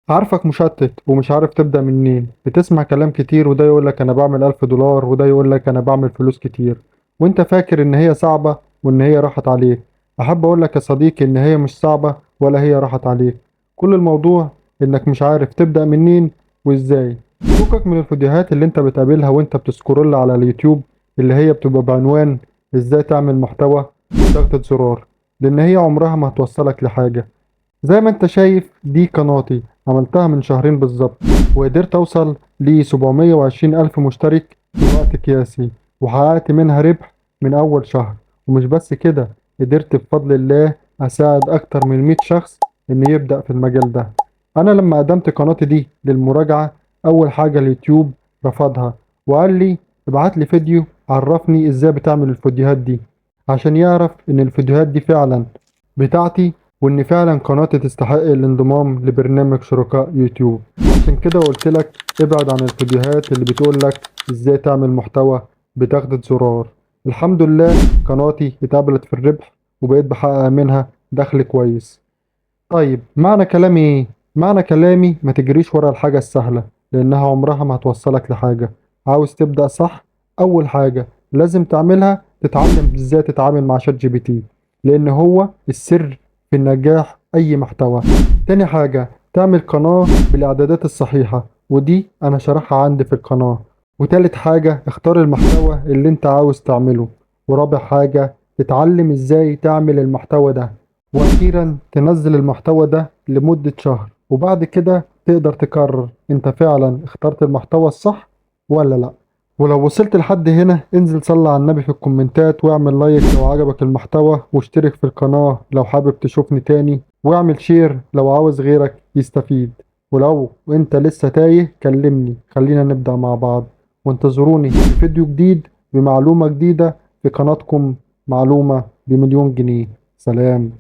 عارفك مشتت ومش عارف تبدأ منين، بتسمع كلام كتير وده يقولك أنا بعمل 1000 دولار وده يقولك أنا بعمل فلوس كتير، وأنت فاكر إن هي صعبة وإن هي راحت عليك. أحب أقولك يا صديقي إن هي مش صعبة ولا هي راحت عليك. كل الموضوع إنك مش عارف تبدأ منين وإزاي. فكك من الفيديوهات اللي أنت بتقابلها وأنت بتسكرول على اليوتيوب، اللي هي بتبقى بعنوان إزاي تعمل محتوى بضغطة زرار، لأن هي عمرها ما هتوصلك لحاجة. زي ما انت شايف دي قناتي، عملتها من شهرين بالظبط وقدرت اوصل ل 720 الف مشترك في وقت قياسي، وحققت منها ربح من اول شهر. ومش بس كده، قدرت بفضل الله اساعد اكتر من 100 شخص ان يبدأ في المجال ده. انا لما قدمت قناتي دي للمراجعة، اول حاجة اليوتيوب رفضها وقال لي ابعت لي فيديو عرفني ازاي بتعمل الفيديوهات دي، عشان يعرف ان الفيديوهات دي فعلا بتاعتي، وإن فعلا قناتي تستحق الانضمام لبرنامج شركاء يوتيوب. عشان كده قلت لك ابعد عن الفيديوهات اللي بتقول لك ازاي تعمل محتوى بضغطة زرار. الحمد لله قناتي اتقبلت في الربح وبقيت بحقق منها دخل كويس. طيب معنى كلامي ايه؟ معنى كلامي ما تجريش ورا الحاجة السهلة، لأنها عمرها ما هتوصلك لحاجة. عاوز تبدأ صح؟ أول حاجة لازم تعملها تتعلم ازاي تتعامل مع شات جي بي تي، لأن هو السر في النجاح أي محتوى. تاني حاجة تعمل قناة بالإعدادات الصحيحة، ودي أنا شرحها عندي في القناة. وتالت حاجة اختار المحتوى اللي انت عاوز تعمله. ورابع حاجة تتعلم ازاي تعمل المحتوى ده. وأخيرا تنزل المحتوى ده لمدة شهر، وبعد كده تقدر تقرر انت فعلا اخترت المحتوى الصح ولا لأ. ولو وصلت لحد هنا انزل صلي على النبي في الكومنتات واعمل لايك لو عجبك المحتوى، واشترك في القناة لو حابب تشوفني تاني، واعمل شير لو عاوز غيرك يستفيد. ولو انت لسه تايه كلمني خلينا نبدأ مع بعض. وانتظروني في فيديو جديد بمعلومة جديدة في قناتكم معلومة ب1,000,000 جنيه. سلام.